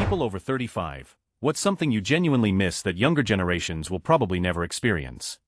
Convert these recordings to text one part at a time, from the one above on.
People over 35. What's something you genuinely miss that younger generations will probably never experience?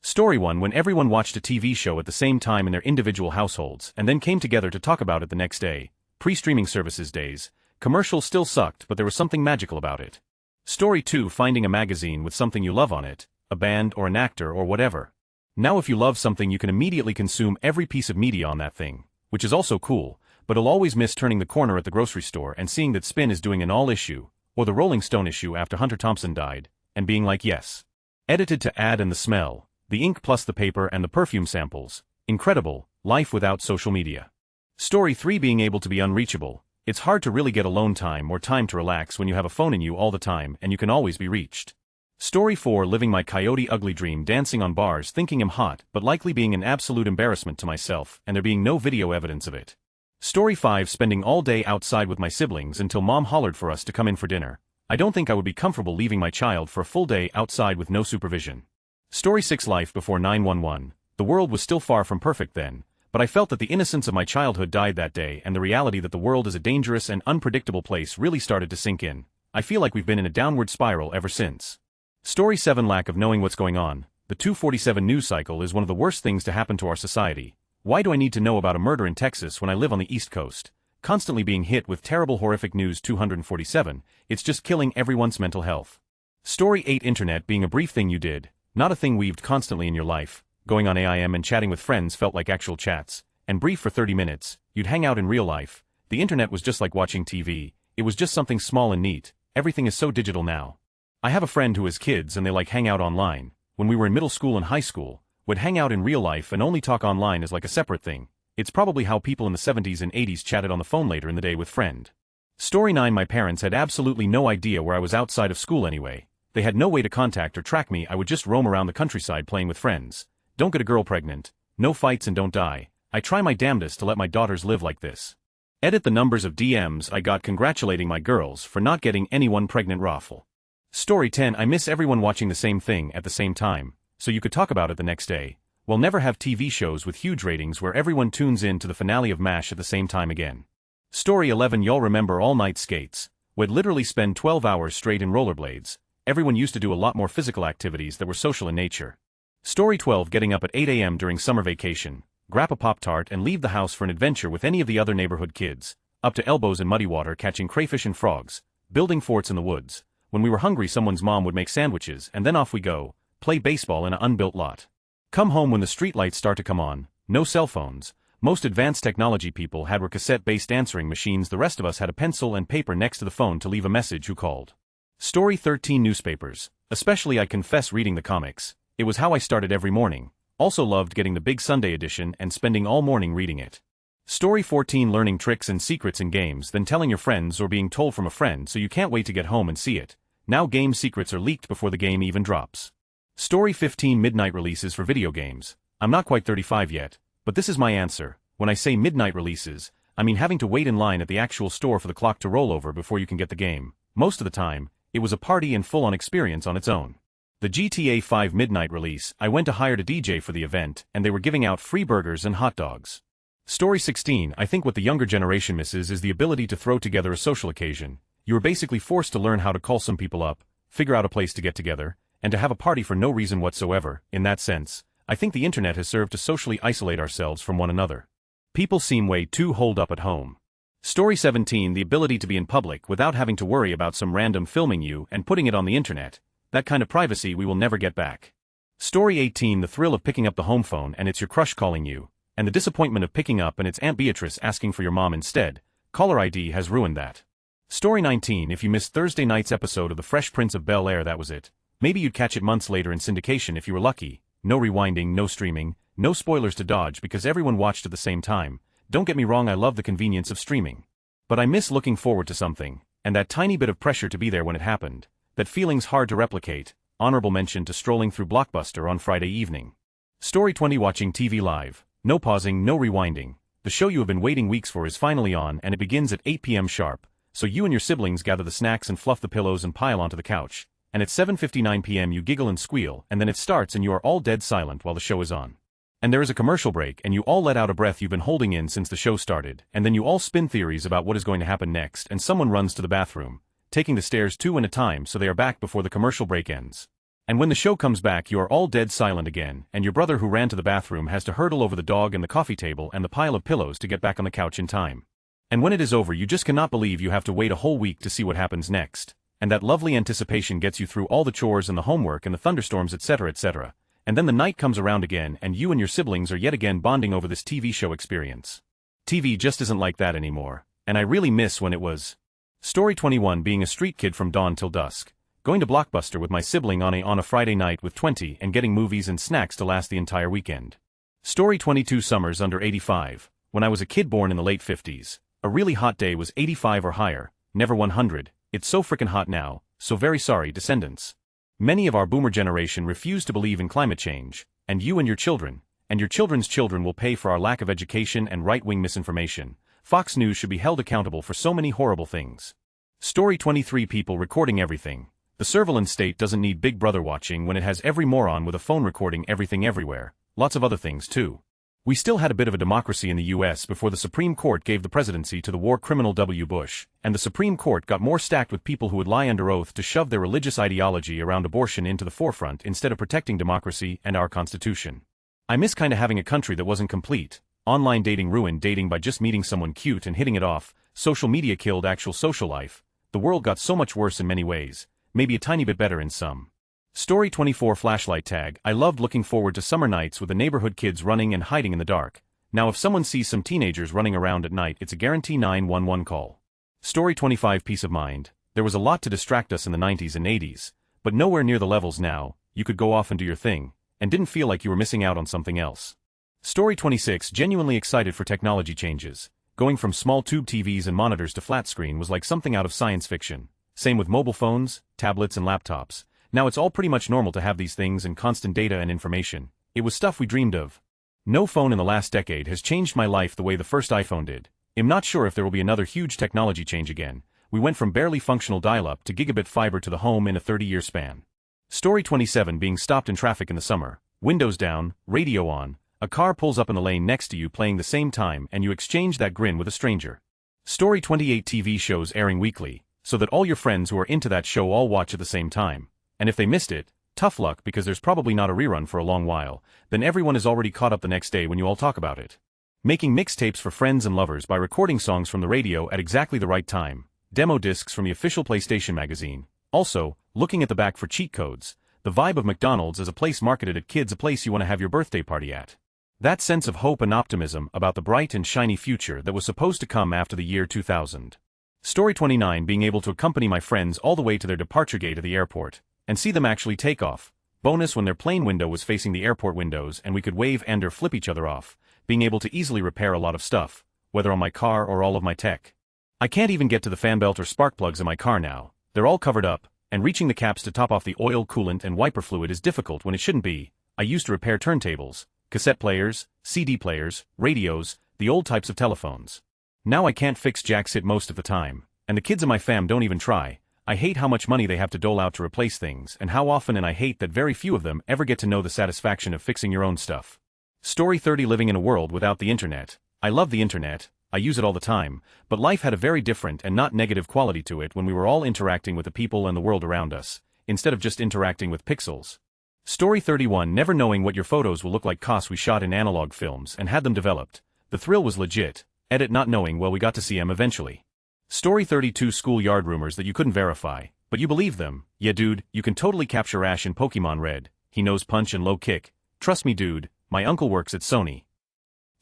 Story 1. When everyone watched a TV show at the same time in their individual households and then came together to talk about it the next day. Pre-streaming services days. Commercials still sucked, but there was something magical about it. Story 2. Finding a magazine with something you love on it, a band or an actor or whatever. Now if you love something you can immediately consume every piece of media on that thing, which is also cool, but you'll always miss turning the corner at the grocery store and seeing that Spin is doing an all-issue, or the Rolling Stone issue after Hunter Thompson died, and being like yes. Edited to add and the smell, the ink plus the paper and the perfume samples, incredible, life without social media. Story 3. Being able to be unreachable. It's hard to really get alone time or time to relax when you have a phone in you all the time and you can always be reached. Story 4. Living my coyote ugly dream, dancing on bars thinking I'm hot but likely being an absolute embarrassment to myself and there being no video evidence of it. Story 5. Spending all day outside with my siblings until mom hollered for us to come in for dinner. I don't think I would be comfortable leaving my child for a full day outside with no supervision. Story 6. Life before 911. The world was still far from perfect then, but I felt that the innocence of my childhood died that day and the reality that the world is a dangerous and unpredictable place really started to sink in. I feel like we've been in a downward spiral ever since. Story 7. Lack of knowing what's going on. The 247 news cycle is one of the worst things to happen to our society. Why do I need to know about a murder in Texas when I live on the East Coast? Constantly being hit with terrible horrific news. 247, it's just killing everyone's mental health. Story 8. Internet being a brief thing you did, not a thing weaved constantly in your life. Going on AIM and chatting with friends felt like actual chats, and brief for 30 minutes, you'd hang out in real life. The internet was just like watching TV, it was just something small and neat. Everything is so digital now. I have a friend who has kids and they like hang out online. When we were in middle school and high school, would hang out in real life and only talk online as like a separate thing. It's probably how people in the 70s and 80s chatted on the phone later in the day with friend. Story 9. My parents had absolutely no idea where I was outside of school anyway. They had no way to contact or track me. I would just roam around the countryside playing with friends. Don't get a girl pregnant, no fights and don't die. I try my damnedest to let my daughters live like this. Edit the numbers of DMs I got congratulating my girls for not getting anyone pregnant. Raffle. Story 10. I miss everyone watching the same thing at the same time, so you could talk about it the next day. We'll never have TV shows with huge ratings where everyone tunes in to the finale of MASH at the same time again. Story 11. Y'all remember all-night skates? We'd literally spend 12 hours straight in rollerblades. Everyone used to do a lot more physical activities that were social in nature. Story 12. Getting up at 8 a.m. during summer vacation, grab a Pop-Tart and leave the house for an adventure with any of the other neighborhood kids, up to elbows in muddy water catching crayfish and frogs, building forts in the woods. When we were hungry someone's mom would make sandwiches and then off we go, play baseball in an unbuilt lot. Come home when the streetlights start to come on, no cell phones. Most advanced technology people had were cassette-based answering machines. The rest of us had a pencil and paper next to the phone to leave a message who called. Story 13. Newspapers. Especially I confess reading the comics. It was how I started every morning. Also loved getting the big Sunday edition and spending all morning reading it. Story 14. Learning tricks and secrets in games then telling your friends or being told from a friend so you can't wait to get home and see it. Now game secrets are leaked before the game even drops. Story 15. Midnight releases for video games. I'm not quite 35 yet, but this is my answer. When I say midnight releases, I mean having to wait in line at the actual store for the clock to roll over before you can get the game. Most of the time, it was a party and full-on experience on its own. The GTA 5 midnight release, I went to hire a DJ for the event, and they were giving out free burgers and hot dogs. Story 16. I think what the younger generation misses is the ability to throw together a social occasion. You were basically forced to learn how to call some people up, figure out a place to get together, and to have a party for no reason whatsoever. In that sense, I think the internet has served to socially isolate ourselves from one another. People seem way too holed up at home. Story 17. The ability to be in public without having to worry about some random filming you and putting it on the internet. That kind of privacy we will never get back. Story 18. The thrill of picking up the home phone and it's your crush calling you, and the disappointment of picking up and it's Aunt Beatrice asking for your mom instead. Caller ID has ruined that. Story 19. If you missed Thursday night's episode of The Fresh Prince of Bel-Air, that was it. Maybe you'd catch it months later in syndication if you were lucky. No rewinding, no streaming, no spoilers to dodge because everyone watched at the same time. Don't get me wrong, I love the convenience of streaming. But I miss looking forward to something, and that tiny bit of pressure to be there when it happened. That feeling's hard to replicate. Honorable mention to strolling through Blockbuster on Friday evening. Story 20. Watching TV live. No pausing, no rewinding. The show you have been waiting weeks for is finally on and it begins at 8 p.m. sharp. So you and your siblings gather the snacks and fluff the pillows and pile onto the couch. And at 7:59 p.m. you giggle and squeal, and then it starts and you are all dead silent while the show is on. And there is a commercial break and you all let out a breath you've been holding in since the show started, and then you all spin theories about what is going to happen next and someone runs to the bathroom. taking the stairs two at a time so they are back before the commercial break ends. And when the show comes back, you are all dead silent again, and your brother who ran to the bathroom has to hurdle over the dog and the coffee table and the pile of pillows to get back on the couch in time. And when it is over, you just cannot believe you have to wait a whole week to see what happens next. And that lovely anticipation gets you through all the chores and the homework and the thunderstorms, etc., etc. And then the night comes around again, and you and your siblings are yet again bonding over this TV show experience. TV just isn't like that anymore, and I really miss when it was. Story 21. Being a street kid from dawn till dusk. Going to Blockbuster with my sibling on a Friday night with 20 and getting movies and snacks to last the entire weekend. Story 22. Summers under 85. When I was a kid born in the late 50s, a really hot day was 85 or higher, never 100. It's so frickin' hot now, so very sorry, descendants. Many of our boomer generation refuse to believe in climate change, and you and your children, and your children's children will pay for our lack of education and right-wing misinformation. Fox News should be held accountable for so many horrible things. Story 23. People recording everything. The surveillance state doesn't need Big Brother watching when it has every moron with a phone recording everything everywhere. Lots of other things too. We still had a bit of a democracy in the US before the Supreme Court gave the presidency to the war criminal W. Bush, and the Supreme Court got more stacked with people who would lie under oath to shove their religious ideology around abortion into the forefront instead of protecting democracy and our Constitution. I miss kinda having a country that wasn't complete. Online dating ruined dating by just meeting someone cute and hitting it off. Social media killed actual social life. The world got so much worse in many ways, maybe a tiny bit better in some. Story 24. Flashlight tag. I loved looking forward to summer nights with the neighborhood kids running and hiding in the dark. Now if someone sees some teenagers running around at night, it's a guarantee 911 call. Story 25. Peace of mind. There was a lot to distract us in the 90s and 80s, but nowhere near the levels now. You could go off and do your thing, and didn't feel like you were missing out on something else. Story 26. Genuinely excited for technology changes. Going from small tube TVs and monitors to flat screen was like something out of science fiction. Same with mobile phones, tablets and laptops. Now it's all pretty much normal to have these things and constant data and information. It was stuff we dreamed of. No phone in the last decade has changed my life the way the first iPhone did. I'm not sure if there will be another huge technology change again. We went from barely functional dial-up to gigabit fiber to the home in a 30-year span. Story 27. Being stopped in traffic in the summer. Windows down, radio on. A car pulls up in the lane next to you playing the same time and you exchange that grin with a stranger. Story 28. TV shows airing weekly, so that all your friends who are into that show all watch at the same time. And if they missed it, tough luck because there's probably not a rerun for a long while, then everyone is already caught up the next day when you all talk about it. Making mixtapes for friends and lovers by recording songs from the radio at exactly the right time. Demo discs from the official PlayStation magazine. Also, looking at the back for cheat codes. The vibe of McDonald's as a place marketed at kids, a place you want to have your birthday party at. That sense of hope and optimism about the bright and shiny future that was supposed to come after the year 2000. Story 29. Being able to accompany my friends all the way to their departure gate at the airport, and see them actually take off. Bonus when their plane window was facing the airport windows and we could wave and or flip each other off, being able to easily repair a lot of stuff, whether on my car or all of my tech. I can't even get to the fan belt or spark plugs in my car now, they're all covered up, and reaching the caps to top off the oil, coolant and wiper fluid is difficult when it shouldn't be. I used to repair turntables, cassette players, CD players, radios, the old types of telephones. Now I can't fix jack sit most of the time, and the kids in my fam don't even try. I hate how much money they have to dole out to replace things and how often, and I hate that very few of them ever get to know the satisfaction of fixing your own stuff. Story 30. Living in a world without the internet. I love the internet, I use it all the time, but life had a very different and not negative quality to it when we were all interacting with the people and the world around us, instead of just interacting with pixels. Story 31. Never knowing what your photos will look like. Costs we shot in analog films and had them developed. The thrill was legit. Edit not knowing, well, we got to see them eventually. Story 32. Schoolyard rumors that you couldn't verify, but you believe them. Yeah dude, you can totally capture Ash in Pokemon Red. He knows punch and low kick. Trust me dude, my uncle works at Sony.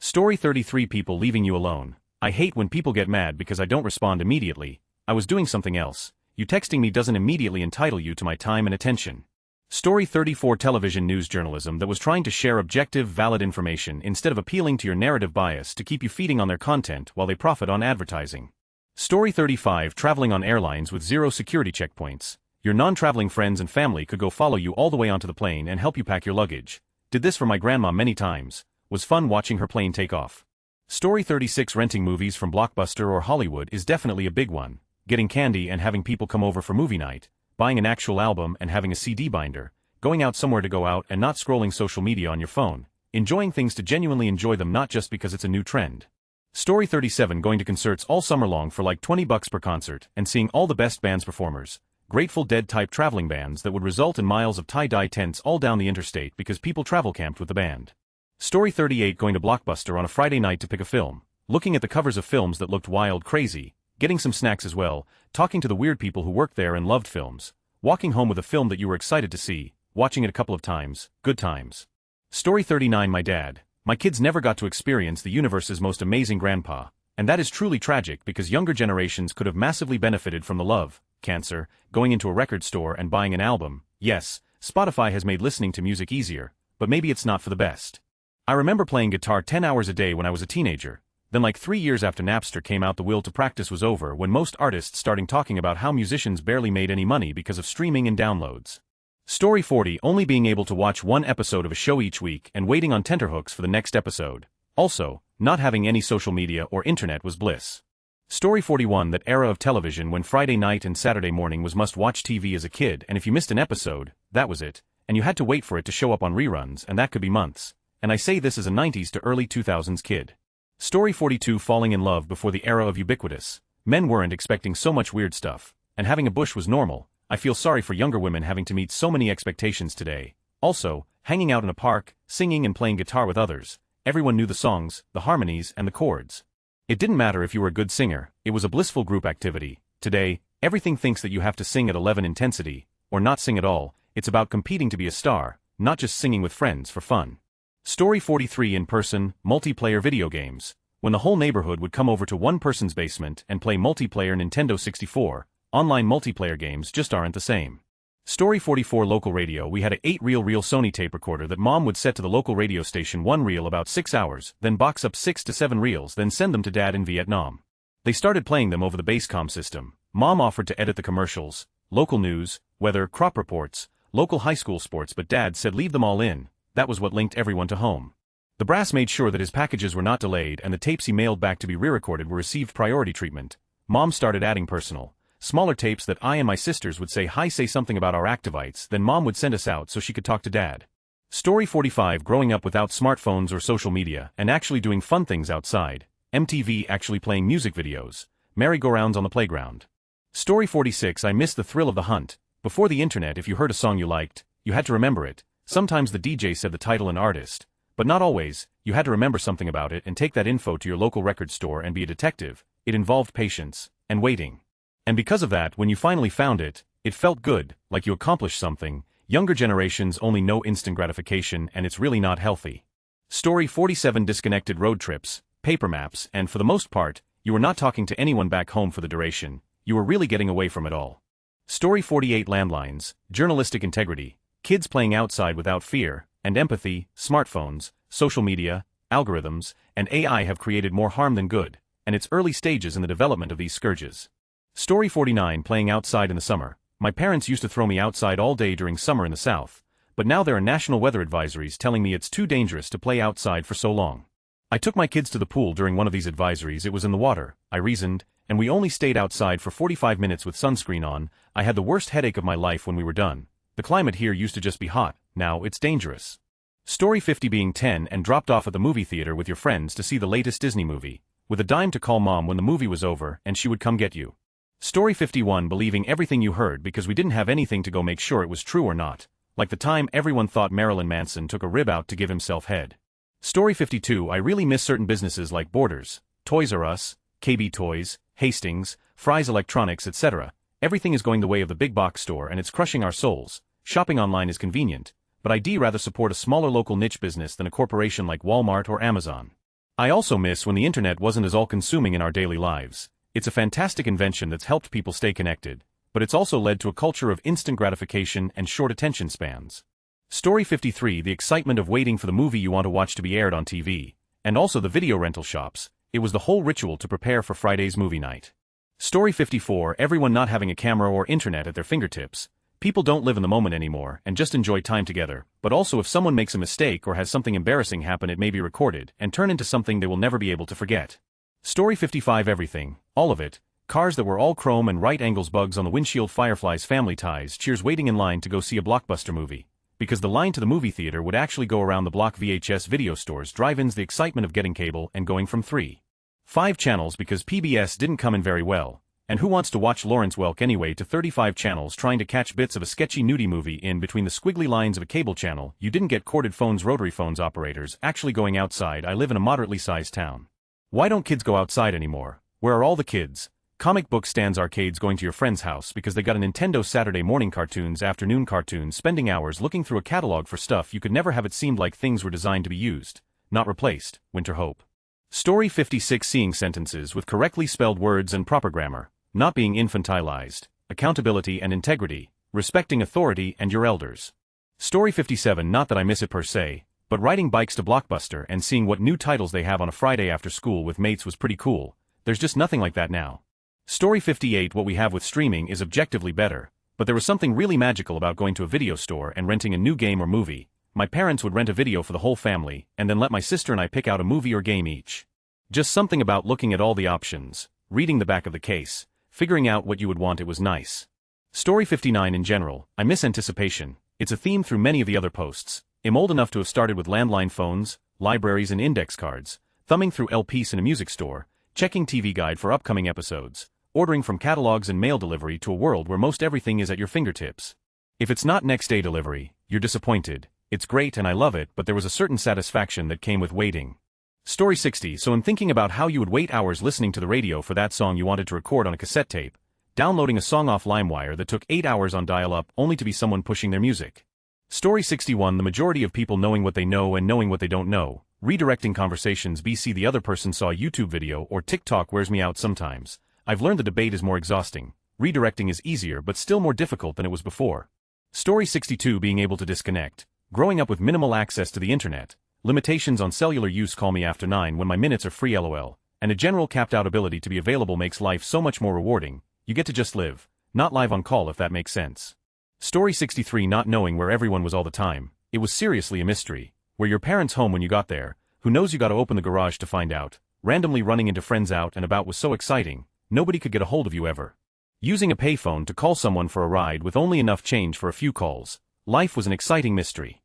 Story 33. People leaving you alone. I hate when people get mad because I don't respond immediately. I was doing something else. You texting me doesn't immediately entitle you to my time and attention. Story 34. Television news journalism that was trying to share objective, valid information instead of appealing to your narrative bias to keep you feeding on their content while they profit on advertising. Story 35. Traveling on airlines with zero security checkpoints. Your non-traveling friends and family could go follow you all the way onto the plane and help you pack your luggage. Did this for my grandma many times. Was fun watching her plane take off. Story 36. Renting movies from Blockbuster or Hollywood is definitely a big one. Getting candy and having people come over for movie night. Buying an actual album and having a CD binder, going out somewhere to go out and not scrolling social media on your phone, enjoying things to genuinely enjoy them, not just because it's a new trend. Story 37 going to concerts all summer long for like $20 per concert and seeing all the best bands performers. Grateful Dead type traveling bands that would result in miles of tie-dye tents all down the interstate because people travel camped with the band. Story 38 going to Blockbuster on a Friday night to pick a film, looking at the covers of films that looked wild crazy, getting some snacks as well, talking to the weird people who worked there and loved films, walking home with a film that you were excited to see, watching it a couple of times, good times. Story 39 my dad. My kids never got to experience the universe's most amazing grandpa, and that is truly tragic because younger generations could have massively benefited from the love, cancer, going into a record store and buying an album. Yes, Spotify has made listening to music easier, but maybe it's not for the best. I remember playing guitar 10 hours a day when I was a teenager. Then like 3 years after Napster came out the will to practice was over when most artists started talking about how musicians barely made any money because of streaming and downloads. Story 40 only being able to watch one episode of a show each week and waiting on tenterhooks for the next episode. Also, not having any social media or internet was bliss. Story 41 that era of television when Friday night and Saturday morning was must-watch TV as a kid and if you missed an episode, that was it, and you had to wait for it to show up on reruns and that could be months. And I say this as a 90s to early 2000s kid. Story 42 falling in love before the era of ubiquitous. Men weren't expecting so much weird stuff, and having a bush was normal. I feel sorry for younger women having to meet so many expectations today. Also, hanging out in a park, singing and playing guitar with others. Everyone knew the songs, the harmonies, and the chords. It didn't matter if you were a good singer, it was a blissful group activity. Today, everything thinks that you have to sing at 11 intensity, or not sing at all. It's about competing to be a star, not just singing with friends for fun. Story 43 in-person, multiplayer video games. When the whole neighborhood would come over to one person's basement and play multiplayer Nintendo 64, online multiplayer games just aren't the same. Story 44 local radio we had a 8-reel Sony tape recorder that mom would set to the local radio station one reel about 6 hours, then box up 6 to 7 reels then send them to dad in Vietnam. They started playing them over the Basecom system. Mom offered to edit the commercials, local news, weather, crop reports, local high school sports but dad said leave them all in. That was what linked everyone to home. The brass made sure that his packages were not delayed and the tapes he mailed back to be re-recorded were received priority treatment. Mom started adding personal, smaller tapes that I and my sisters would say hi say something about our Activites then mom would send us out so she could talk to dad. Story 45 growing up without smartphones or social media and actually doing fun things outside. MTV actually playing music videos, merry-go-rounds on the playground. Story 46 I miss the thrill of the hunt. Before the internet if you heard a song you liked, you had to remember it. Sometimes the DJ said the title and artist, but not always. You had to remember something about it and take that info to your local record store and be a detective. It involved patience and waiting. And because of that, when you finally found it, it felt good, like you accomplished something. Younger generations only know instant gratification and it's really not healthy. Story 47 disconnected road trips, paper maps, and for the most part, you were not talking to anyone back home for the duration. You were really getting away from it all. Story 48 landlines, journalistic integrity, kids playing outside without fear, and empathy. Smartphones, social media, algorithms, and AI have created more harm than good, and it's early stages in the development of these scourges. Story 49 playing outside in the summer. My parents used to throw me outside all day during summer in the South, but now there are national weather advisories telling me it's too dangerous to play outside for so long. I took my kids to the pool during one of these advisories. It was in the water, I reasoned, and we only stayed outside for 45 minutes with sunscreen on. I had the worst headache of my life when we were done. The climate here used to just be hot, now it's dangerous. Story 50 being 10 and dropped off at the movie theater with your friends to see the latest Disney movie, with a dime to call mom when the movie was over and she would come get you. Story 51 believing everything you heard because we didn't have anything to go make sure it was true or not, like the time everyone thought Marilyn Manson took a rib out to give himself head. Story 52 I really miss certain businesses like Borders, Toys R Us, KB Toys, Hastings, Fry's Electronics etc. Everything is going the way of the big box store and it's crushing our souls. Shopping online is convenient, but I'd rather support a smaller local niche business than a corporation like Walmart or Amazon. I also miss when the internet wasn't as all-consuming in our daily lives. It's a fantastic invention that's helped people stay connected, but it's also led to a culture of instant gratification and short attention spans. Story 53 the excitement of waiting for the movie you want to watch to be aired on TV, and also the video rental shops. It was the whole ritual to prepare for Friday's movie night. Story 54 everyone not having a camera or internet at their fingertips. People don't live in the moment anymore and just enjoy time together, but also if someone makes a mistake or has something embarrassing happen it may be recorded and turn into something they will never be able to forget. Story 55 everything, all of it, cars that were all chrome and right angles bugs on the windshield fireflies family ties cheers waiting in line to go see a blockbuster movie, because the line to the movie theater would actually go around the block VHS video stores drive-ins the excitement of getting cable and going from 3, 5 channels because PBS didn't come in very well. And who wants to watch Lawrence Welk anyway? To 35 channels trying to catch bits of a sketchy nudie movie in between the squiggly lines of a cable channel. You didn't get corded phones, rotary phones operators actually going outside. I live in a moderately sized town. Why don't kids go outside anymore? Where are all the kids? Comic book stands, arcades, going to your friend's house because they got a Nintendo, Saturday morning cartoons, afternoon cartoons, spending hours looking through a catalog for stuff you could never have. It seemed like things were designed to be used, not replaced. Winter Hope. Story 56. Seeing sentences with correctly spelled words and proper grammar. Not being infantilized, accountability and integrity, respecting authority and your elders. Story 57. Not that I miss it per se, but riding bikes to Blockbuster and seeing what new titles they have on a Friday after school with mates was pretty cool. There's just nothing like that now. Story 58. What we have with streaming is objectively better, but there was something really magical about going to a video store and renting a new game or movie. My parents would rent a video for the whole family and then let my sister and I pick out a movie or game each. Just something about looking at all the options, reading the back of the case, figuring out what you would want. It was nice. Story 59. In general, I miss anticipation. It's a theme through many of the other posts. I'm old enough to have started with landline phones, libraries and index cards, thumbing through LPs in a music store, checking TV Guide for upcoming episodes, ordering from catalogs and mail delivery, to a world where most everything is at your fingertips. If it's not next day delivery, you're disappointed. It's great and I love it, but there was a certain satisfaction that came with waiting. Story 60. So I'm thinking about how you would wait hours listening to the radio for that song you wanted to record on a cassette tape, downloading a song off LimeWire that took 8 hours on dial-up only to be someone pushing their music. Story 61. The majority of people knowing what they know and knowing what they don't know, redirecting conversations. BC. The other person saw a YouTube video or TikTok wears me out sometimes. I've learned the debate is more exhausting. Redirecting is easier but still more difficult than it was before. Story 62. Being able to disconnect. Growing up with minimal access to the internet. Limitations on cellular use. Call me after 9 when my minutes are free, lol. And a general capped out ability to be available makes life so much more rewarding. You get to just live, not live on call, if that makes sense. Story 63. Not knowing where everyone was all the time. It was seriously a mystery. Were your parents home when you got there? Who knows? You got to open the garage to find out. Randomly running into friends out and about was so exciting. Nobody could get a hold of you ever. Using a payphone to call someone for a ride with only enough change for a few calls. Life was an exciting mystery.